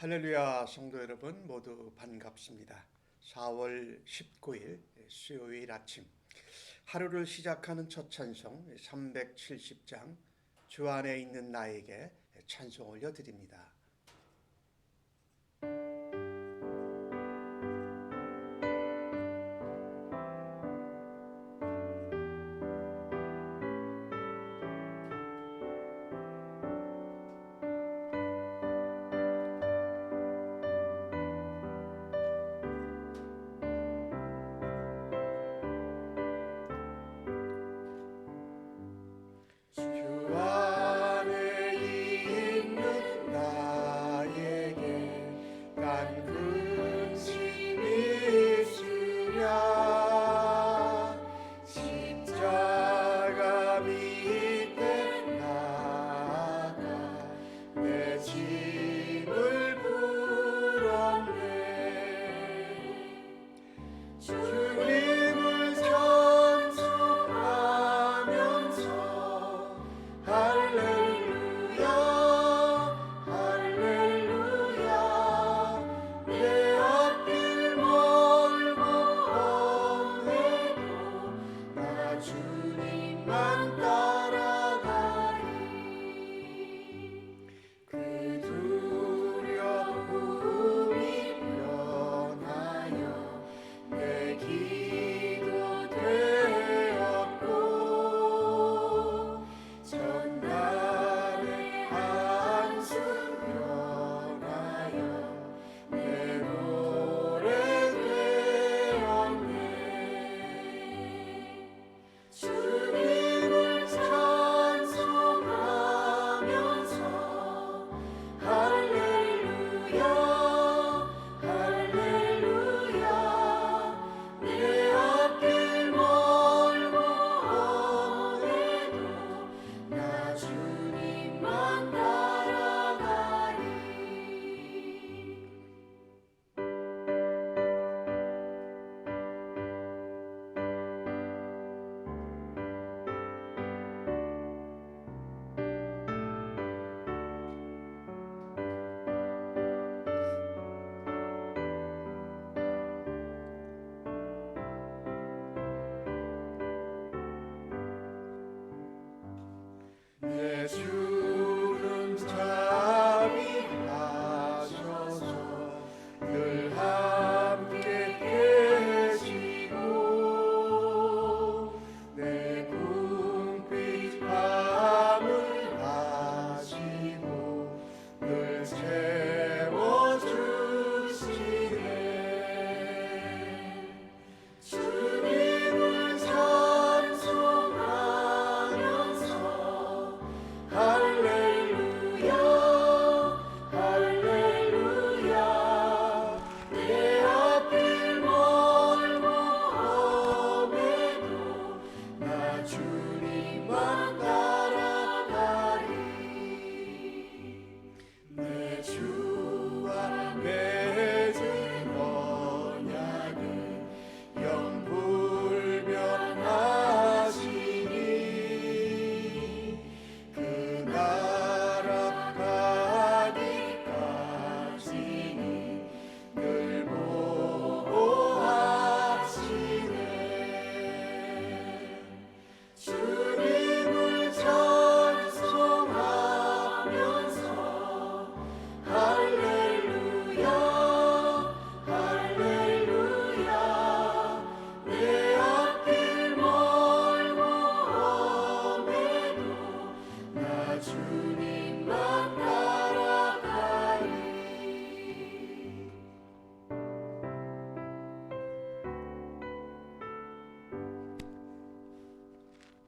할렐루야 성도 여러분 모두 반갑습니다. 4월 19일 수요일 아침 하루를 시작하는 첫 찬송 370장 주 안에 있는 나에게 찬송 올려드립니다. 주는 자비하셔서 늘 함께 계시고 내 궁핍 밤을 아시고 늘 채워주시네. 주님을 찬송하면서 할렐루야 할렐루야 내 앞길 멀고 험해도 나 주님만 따라가리. 내 주와 맺은 언약은 영불변하시니 그 나라 가기까지는 늘 보호하시네. 주님을 찬송하면서 할렐루야 할렐루야 내 앞길 멀고 험해도 나 주님만 따라가리.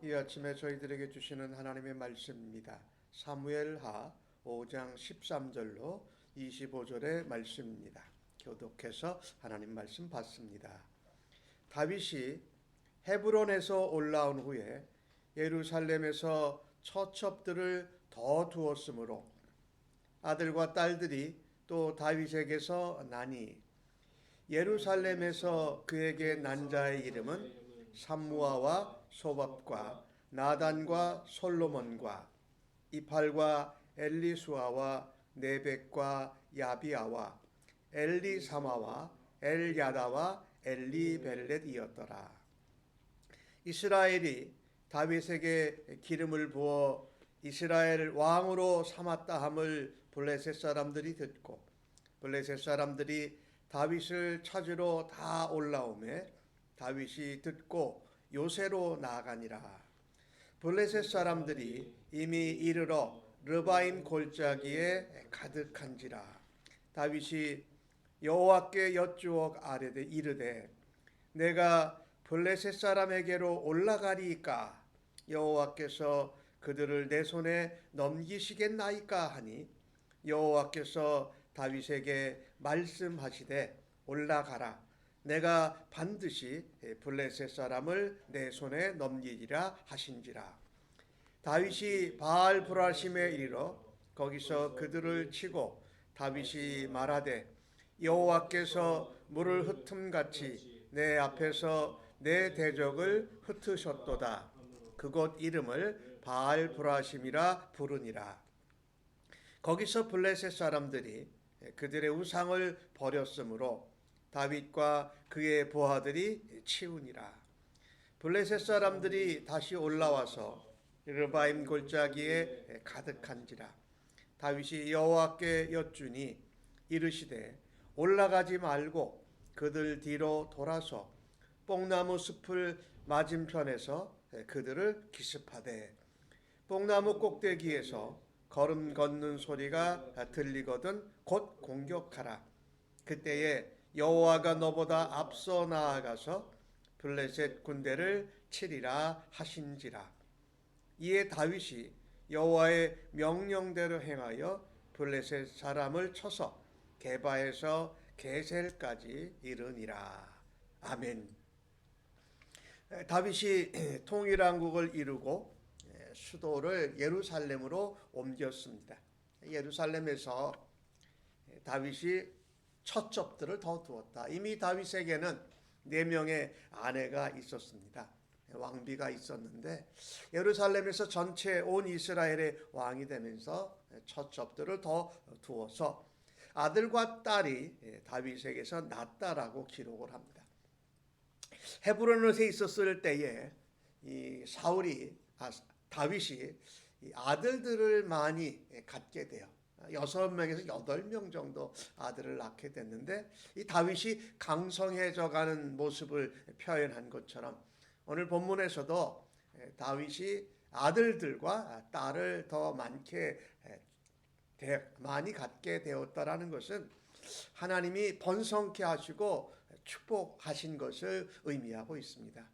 이 아침에 저희들에게 주시는 하나님의 말씀입니다. 사무엘하 5장 13절로 25절의 말씀입니다. 교독해서 하나님 말씀 받습니다. 다윗이 헤브론에서 올라온 후에 예루살렘에서 처첩들을 더 두었으므로 아들과 딸들이 또 다윗에게서 나니 예루살렘에서 그에게 난 자의 이름은 삼무아와 소밥과 나단과 솔로몬과 이팔과 엘리수아와 네벡과 야비아와 엘리사마와 엘야다와 엘리벨렛이었더라. 이스라엘이 다윗에게 기름을 부어 이스라엘 왕으로 삼았다 함을 블레셋 사람들이 듣고 블레셋 사람들이 다윗을 찾으러 다 올라오매 다윗이 듣고 요새로 나아가니라. 블레셋 사람들이 이미 이르러 르바임 골짜기에 가득한지라. 다윗이 여호와께 여쭈어 아뢰되 이르되 내가 블레셋 사람에게로 올라가리이까 여호와께서 그들을 내 손에 넘기시겠나이까 하니 여호와께서 다윗에게 말씀하시되 올라가라 내가 반드시 블레셋 사람을 내 손에 넘기리라 하신지라. 다윗이 바알 브라심에 이르러 거기서 그들을 치고 다윗이 말하되 여호와께서 물을 흩음같이 내 앞에서 내 대적을 흩으셨도다. 그곳 이름을 바알 브라심이라 부르니라. 거기서 블레셋 사람들이 그들의 우상을 버렸으므로 다윗과 그의 부하들이 치우니라. 블레셋 사람들이 다시 올라와서 르바임 골짜기에 가득한지라. 다윗이 여호와께 여쭈니 이르시되 올라가지 말고 그들 뒤로 돌아서 뽕나무 숲을 맞은편에서 그들을 기습하되 뽕나무 꼭대기에서 걸음 걷는 소리가 들리거든 곧 공격하라. 그때에 여호와가 너보다 앞서 나아가서 블레셋 군대를 치리라 하신지라. 이에 다윗이 여호와의 명령대로 행하여 블레셋 사람을 쳐서 게바에서 게셀까지 이르니라. 아멘. 다윗이 통일왕국을 이루고 수도를 예루살렘으로 옮겼습니다. 예루살렘에서 다윗이 첫 접들을 더 두었다. 이미 다윗에게는 4명의 아내가 있었습니다. 왕비가 있었는데 예루살렘에서 전체 온 이스라엘의 왕이 되면서 첫 접들을 더 두어서 아들과 딸이 다윗에게서 낳았다라고 기록을 합니다. 헤브론에 있었을 때에 이 다윗이 아들들을 많이 갖게 돼요. 6명에서 8명 정도 아들을 낳게 됐는데 이 다윗이 강성해져가는 모습을 표현한 것처럼 오늘 본문에서도 다윗이 아들들과 딸을 더 많이 갖게 되었다라는 것은 하나님이 번성케 하시고 축복하신 것을 의미하고 있습니다.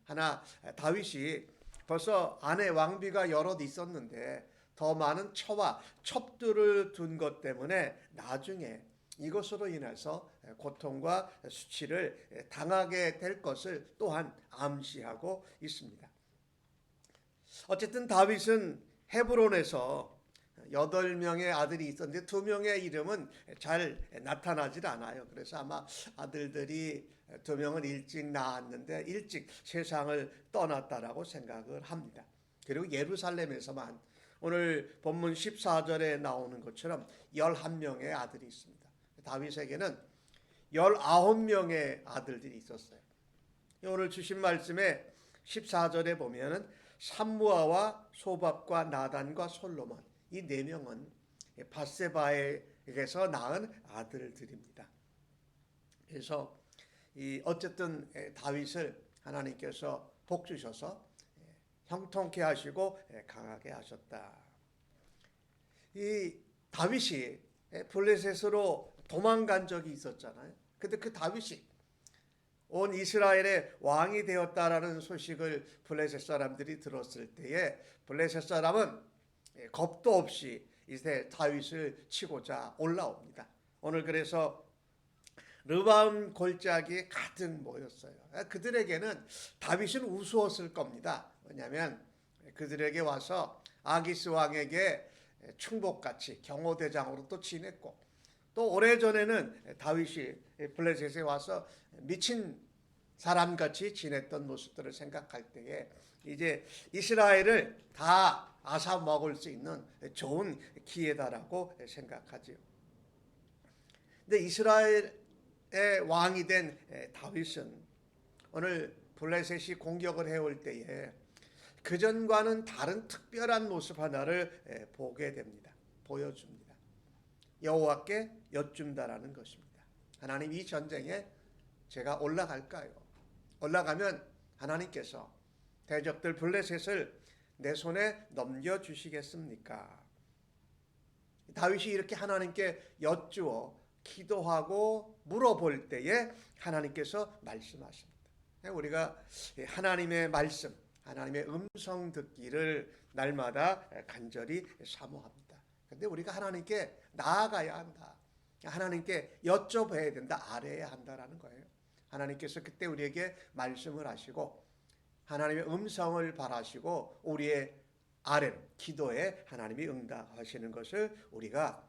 다윗이 벌써 아내 왕비가 여럿 있었는데 더 많은 처와 첩들을 둔 것 때문에 나중에 이것으로 인해서 고통과 수치를 당하게 될 것을 또한 암시하고 있습니다. 어쨌든 다윗은 헤브론에서 8명의 아들이 있었는데 2명의 이름은 잘 나타나질 않아요. 그래서 아마 아들들이 2명은 일찍 낳았는데 일찍 세상을 떠났다라고 생각을 합니다. 그리고 예루살렘에서만 오늘 본문 14절에 나오는 것처럼 11명의 아들이 있습니다. 다윗에게는 19명의 아들들이 있었어요. 오늘 주신 말씀에 14절에 보면은 삼무아와 소밥과 나단과 솔로몬 이 4명은 밧세바에게서 낳은 아들들입니다. 그래서 어쨌든 다윗을 하나님께서 복 주셔서 형통케 하시고 강하게 하셨다. 이 다윗이 블레셋으로 도망간 적이 있었잖아요. 근데 그 다윗이 온 이스라엘의 왕이 되었다라는 소식을 블레셋 사람들이 들었을 때에 블레셋 사람은 겁도 없이 이제 다윗을 치고자 올라옵니다. 오늘 그래서 르바임 골짜기에 가득 모였어요. 그들에게는 다윗은 우스웠을 겁니다. 왜냐하면 그들에게 와서 아기스 왕에게 충복같이 경호대장으로 또 지냈고 또 오래전에는 다윗이 블레셋에 와서 미친 사람같이 지냈던 모습들을 생각할 때에 이제 이스라엘을 다 앗아 먹을 수 있는 좋은 기회다라고 생각하지요. 근데 이스라엘의 왕이 된 다윗은 오늘 블레셋이 공격을 해올 때에 그전과는 다른 특별한 모습 하나를 보게 됩니다. 보여줍니다. 여호와께 여쭌다라는 것입니다. 하나님, 이 전쟁에 제가 올라갈까요? 올라가면 하나님께서 대적들 블레셋을 내 손에 넘겨주시겠습니까? 다윗이 이렇게 하나님께 여쭈어 기도하고 물어볼 때에 하나님께서 말씀하십니다. 우리가 하나님의 말씀, 하나님의 음성 듣기를 날마다 간절히 사모합니다. 그런데 우리가 하나님께 나아가야 한다. 하나님께 여쭤봐야 된다. 아뢰야 한다라는 거예요. 하나님께서 그때 우리에게 말씀을 하시고 하나님의 음성을 바라시고 우리의 아뢰 기도에 하나님이 응답하시는 것을 우리가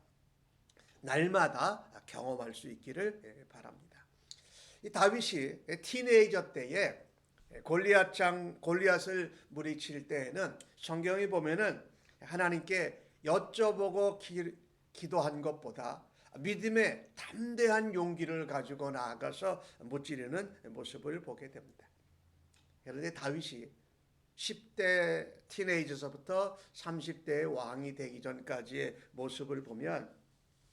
날마다 경험할 수 있기를 바랍니다. 이 다윗이 티네이저 때에 골리앗을 무리칠 때에는 성경에 보면은 하나님께 여쭤보고 기도한 것보다 믿음의 담대한 용기를 가지고 나아가서 무찌르는 모습을 보게 됩니다. 그런데 다윗이 10대 티네이저서부터 30대의 왕이 되기 전까지의 모습을 보면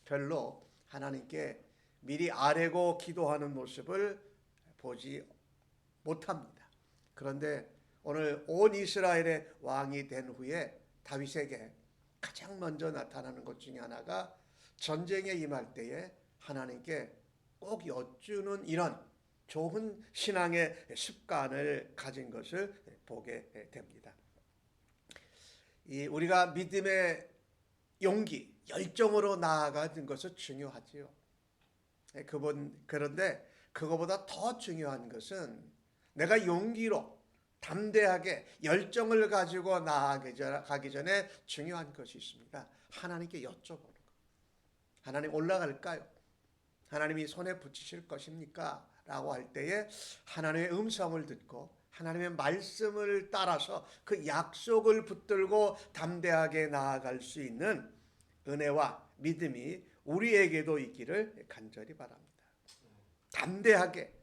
별로 하나님께 미리 아뢰고 기도하는 모습을 보지 못합니다. 그런데 오늘 온 이스라엘의 왕이 된 후에 다윗에게 가장 먼저 나타나는 것 중에 하나가 전쟁에 임할 때에 하나님께 꼭 여쭈는 이런 좋은 신앙의 습관을 가진 것을 보게 됩니다. 우리가 믿음의 용기, 열정으로 나아가는 것은 중요하지요. 그런데 그거보다 더 중요한 것은 내가 용기로 담대하게 열정을 가지고 나아가기 전에 중요한 것이 있습니다. 하나님께 여쭤보는 것. 하나님, 올라갈까요? 하나님이 손에 붙이실 것입니까? 라고 할 때에 하나님의 음성을 듣고 하나님의 말씀을 따라서 그 약속을 붙들고 담대하게 나아갈 수 있는 은혜와 믿음이 우리에게도 있기를 간절히 바랍니다. 담대하게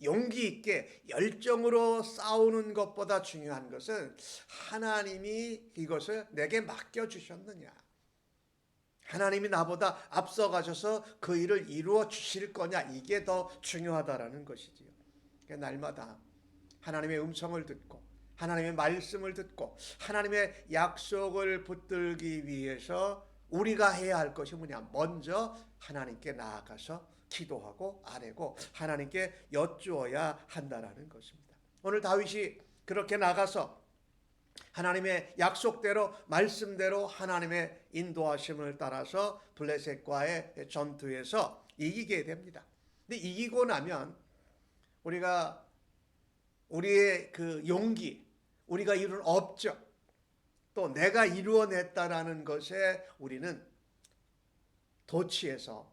용기 있게 열정으로 싸우는 것보다 중요한 것은 하나님이 이것을 내게 맡겨주셨느냐, 하나님이 나보다 앞서가셔서 그 일을 이루어 주실 거냐, 이게 더 중요하다라는 것이지요. 날마다 하나님의 음성을 듣고 하나님의 말씀을 듣고 하나님의 약속을 붙들기 위해서 우리가 해야 할 것이 뭐냐? 먼저 하나님께 나아가서 기도하고 아뢰고 하나님께 여쭈어야 한다라는 것입니다. 오늘 다윗이 그렇게 나가서 하나님의 약속대로 말씀대로 하나님의 인도하심을 따라서 블레셋과의 전투에서 이기게 됩니다. 근데 이기고 나면 우리의 그 용기, 우리가 이룬 업적, 또 내가 이루어냈다라는 것에 우리는 도취해서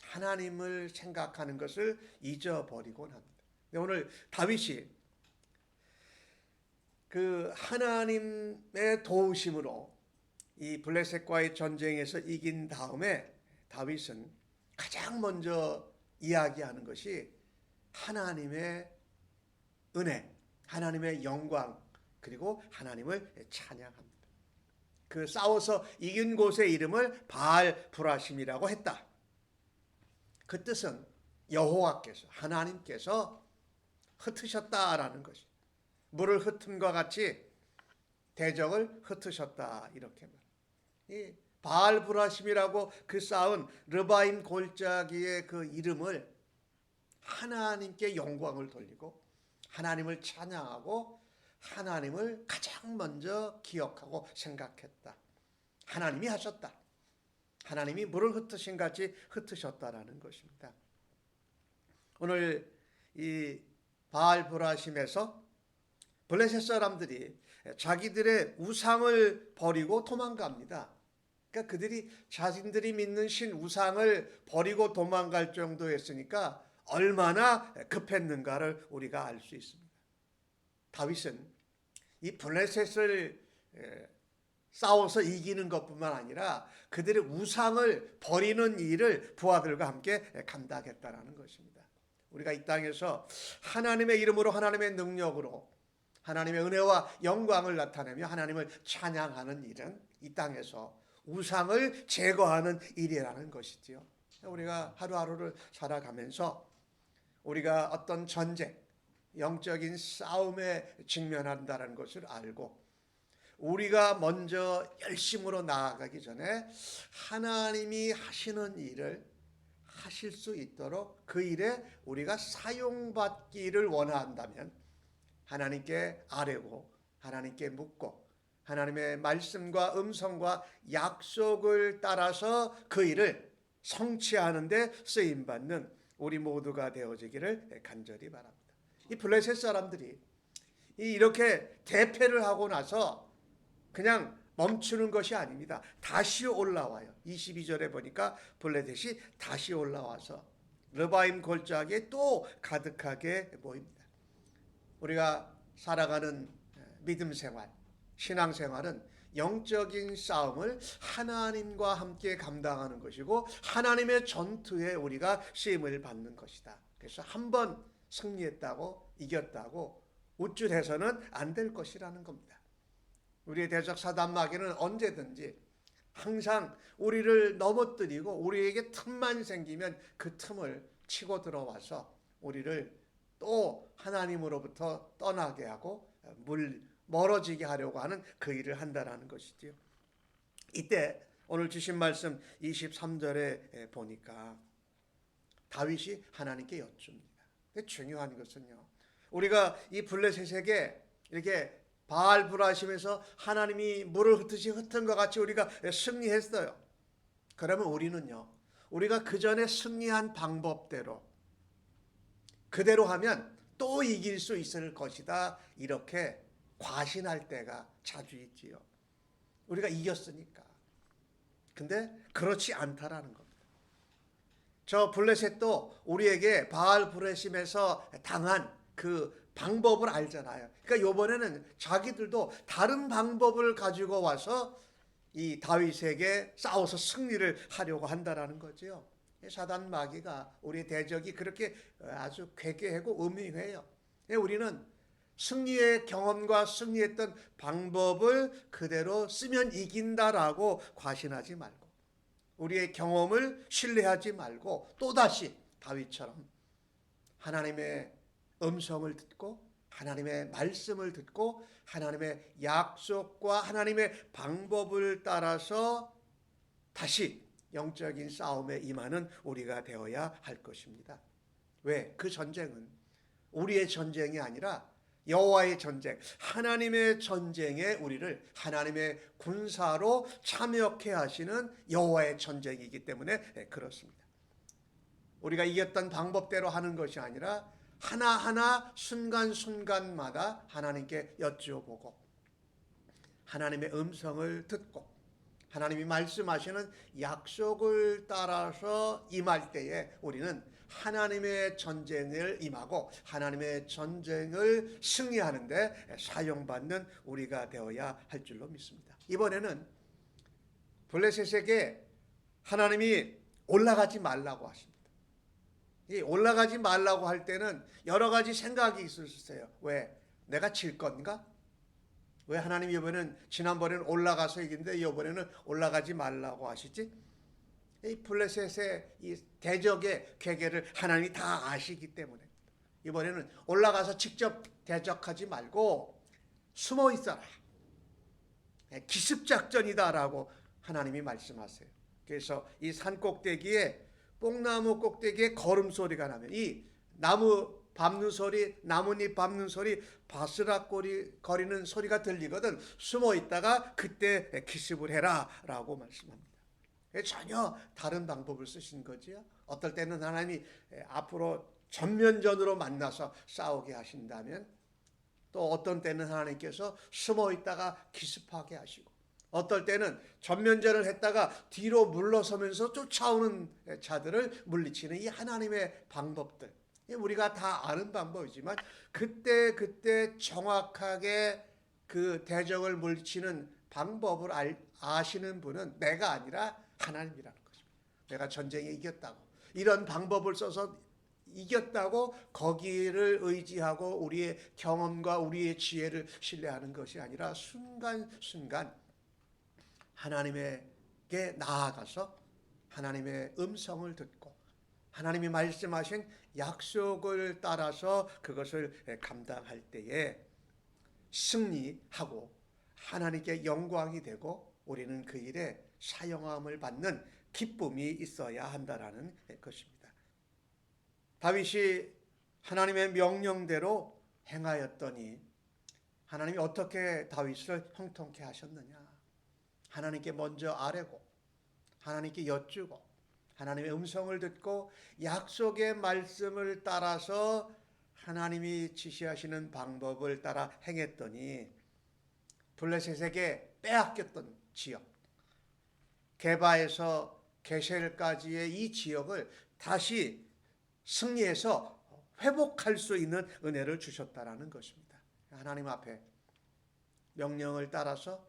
하나님을 생각하는 것을 잊어버리곤 합니다. 오늘 다윗이 그 하나님의 도우심으로 이 블레셋과의 전쟁에서 이긴 다음에 다윗은 가장 먼저 이야기하는 것이 하나님의 은혜, 하나님의 영광, 그리고 하나님을 찬양합니다. 그 싸워서 이긴 곳의 이름을 바알 브라심이라고 했다. 그 뜻은 여호와께서, 하나님께서 흩으셨다라는 것이, 물을 흩음과 같이 대적을 흩으셨다, 이렇게 말합니다. 이 바알 브라심이라고 그 쌓은 르바임 골짜기의 그 이름을 하나님께 영광을 돌리고 하나님을 찬양하고 하나님을 가장 먼저 기억하고 생각했다. 하나님이 하셨다. 하나님이 물을 흩으신 같이 흩으셨다라는 것입니다. 오늘 이 바알 브라심에서 블레셋 사람들이 자기들의 우상을 버리고 도망갑니다. 그러니까 그들이 자신들이 믿는 신 우상을 버리고 도망갈 정도였으니까 얼마나 급했는가를 우리가 알 수 있습니다. 다윗은 이 블레셋을 싸워서 이기는 것뿐만 아니라 그들의 우상을 버리는 일을 부하들과 함께 감당했다라는 것입니다. 우리가 이 땅에서 하나님의 이름으로 하나님의 능력으로 하나님의 은혜와 영광을 나타내며 하나님을 찬양하는 일은 이 땅에서 우상을 제거하는 일이라는 것이지요. 우리가 하루하루를 살아가면서 우리가 어떤 전쟁, 영적인 싸움에 직면한다는 것을 알고 우리가 먼저 열심으로 나아가기 전에 하나님이 하시는 일을 하실 수 있도록 그 일에 우리가 사용받기를 원한다면 하나님께 아뢰고 하나님께 묻고 하나님의 말씀과 음성과 약속을 따라서 그 일을 성취하는 데 쓰임받는 우리 모두가 되어지기를 간절히 바랍니다. 이 블레셋 사람들이 이렇게 대패를 하고 나서 그냥 멈추는 것이 아닙니다. 다시 올라와요. 22절에 보니까 블레셋이 다시 올라와서 르바임 골짜기에 또 가득하게 모입니다. 우리가 살아가는 믿음 생활, 신앙 생활은 영적인 싸움을 하나님과 함께 감당하는 것이고 하나님의 전투에 우리가 쓰임을 받는 것이다. 그래서 한번 승리했다고 이겼다고 우쭐해서는 안 될 것이라는 겁니다. 우리의 대적 사단 마귀는 언제든지 항상 우리를 넘어뜨리고 우리에게 틈만 생기면 그 틈을 치고 들어와서 우리를 또 하나님으로부터 떠나게 하고 멀어지게 하려고 하는 그 일을 한다라는 것이지요. 이때 오늘 주신 말씀 23절에 보니까 다윗이 하나님께 여쭙니다. 중요한 것은요, 우리가 이 블레셋에게 이렇게 바알불하시면서 하나님이 물을 흩듯이 흩은 것 같이 우리가 승리했어요. 그러면 우리는요, 우리가 그 전에 승리한 방법대로 그대로 하면 또 이길 수 있을 것이다, 이렇게 과신할 때가 자주 있지요. 우리가 이겼으니까. 근데 그렇지 않다라는 겁니다. 저 블레셋도 우리에게 바알불에심에서 당한 그 방법을 알잖아요. 그러니까 이번에는 자기들도 다른 방법을 가지고 와서 이 다윗에게 싸워서 승리를 하려고 한다라는 거죠. 사단 마귀가 우리 대적이 그렇게 아주 괴괴하고 음흉해요. 우리는 승리의 경험과 승리했던 방법을 그대로 쓰면 이긴다라고 과신하지 말고 우리의 경험을 신뢰하지 말고 또다시 다윗처럼 하나님의 음성을 듣고 하나님의 말씀을 듣고 하나님의 약속과 하나님의 방법을 따라서 다시 영적인 싸움에 임하는 우리가 되어야 할 것입니다. 왜? 그 전쟁은 우리의 전쟁이 아니라 여호와의 전쟁, 하나님의 전쟁에 우리를 하나님의 군사로 참여케 하시는 여호와의 전쟁이기 때문에 그렇습니다. 우리가 이겼던 방법대로 하는 것이 아니라 하나하나 순간순간마다 하나님께 여쭈어보고 하나님의 음성을 듣고 하나님이 말씀하시는 약속을 따라서 임할 때에 우리는 하나님의 전쟁을 임하고 하나님의 전쟁을 승리하는 데 사용받는 우리가 되어야 할 줄로 믿습니다. 이번에는 블레셋에게 하나님이 올라가지 말라고 하십니다. 이 올라가지 말라고 할 때는 여러 가지 생각이 있을 수 있어요. 왜? 내가 질 건가? 왜 하나님이 이번에는 지난번에는 올라가서 이긴데 이번에는 올라가지 말라고 하시지? 이 블레셋의 이 대적의 괴계를 하나님이 다 아시기 때문에 이번에는 올라가서 직접 대적하지 말고 숨어 있어라. 기습작전이다라고 하나님이 말씀하세요. 그래서 이 산 꼭대기에 뽕나무 꼭대기에 걸음소리가 나면 이 나무 밟는 소리, 나뭇잎 밟는 소리, 바스락 거리는 소리가 들리거든. 숨어 있다가 그때 기습을 해라 라고 말씀합니다. 전혀 다른 방법을 쓰신 거지요. 어떨 때는 하나님이 앞으로 전면전으로 만나서 싸우게 하신다면 또 어떤 때는 하나님께서 숨어 있다가 기습하게 하시고 어떨 때는 전면전을 했다가 뒤로 물러서면서 쫓아오는 자들을 물리치는 이 하나님의 방법들, 우리가 다 아는 방법이지만 그때 정확하게 그 대적을 물리치는 방법을 아시는 분은 내가 아니라 하나님이라는 것입니다. 내가 전쟁에 이겼다고, 이런 방법을 써서 이겼다고 거기를 의지하고 우리의 경험과 우리의 지혜를 신뢰하는 것이 아니라 순간순간 하나님에게 나아가서 하나님의 음성을 듣고 하나님이 말씀하신 약속을 따라서 그것을 감당할 때에 승리하고 하나님께 영광이 되고 우리는 그 일에 사용함을 받는 기쁨이 있어야 한다라는 것입니다. 다윗이 하나님의 명령대로 행하였더니 하나님이 어떻게 다윗을 형통케 하셨느냐? 하나님께 먼저 아뢰고 하나님께 여쭈고 하나님의 음성을 듣고 약속의 말씀을 따라서 하나님이 지시하시는 방법을 따라 행했더니 블레셋에게 빼앗겼던 지역, 게바에서 게셀까지의 이 지역을 다시 승리해서 회복할 수 있는 은혜를 주셨다라는 것입니다. 하나님 앞에 명령을 따라서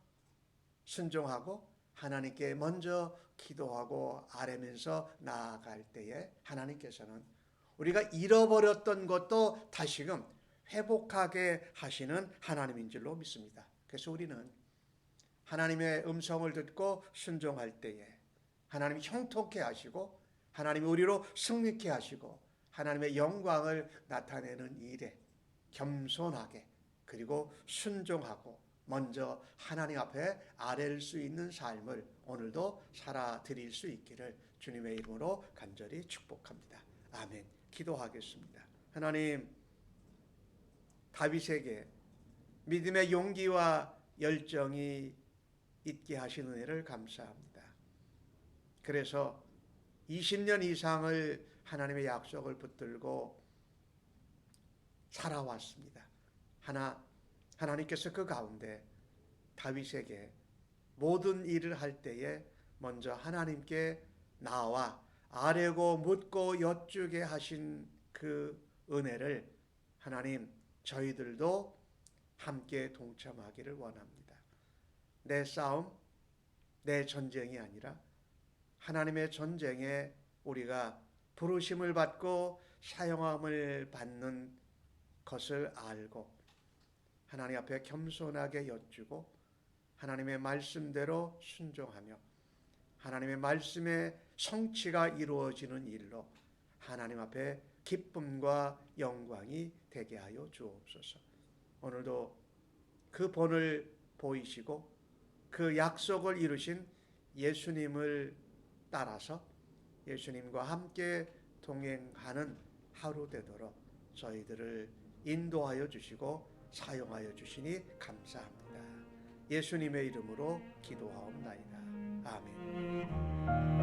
순종하고 하나님께 먼저 기도하고 아뢰면서 나아갈 때에 하나님께서는 우리가 잃어버렸던 것도 다시금 회복하게 하시는 하나님인 줄로 믿습니다. 그래서 우리는 하나님의 음성을 듣고 순종할 때에 하나님이 형통케 하시고 하나님이 우리로 승리케 하시고 하나님의 영광을 나타내는 일에 겸손하게 그리고 순종하고 먼저 하나님 앞에 아뢰일 수 있는 삶을 오늘도 살아드릴 수 있기를 주님의 이름으로 간절히 축복합니다. 아멘. 기도하겠습니다. 하나님, 다윗에게 믿음의 용기와 열정이 있게 하신 은혜를 감사합니다. 그래서 20년 이상을 하나님의 약속을 붙들고 살아왔습니다. 하나님께서 그 가운데 다윗에게 모든 일을 할 때에 먼저 하나님께 나와 아뢰고 묻고 여쭈게 하신 그 은혜를 하나님 저희들도 함께 동참하기를 원합니다. 내 싸움, 내 전쟁이 아니라 하나님의 전쟁에 우리가 부르심을 받고 사용함을 받는 것을 알고 하나님 앞에 겸손하게 여쭈고 하나님의 말씀대로 순종하며 하나님의 말씀의 성취가 이루어지는 일로 하나님 앞에 기쁨과 영광이 되게 하여 주옵소서. 오늘도 그 본을 보이시고 그 약속을 이루신 예수님을 따라서 예수님과 함께 동행하는 하루 되도록 저희들을 인도하여 주시고 사용하여 주시니 감사합니다. 예수님의 이름으로 기도하옵나이다. 아멘.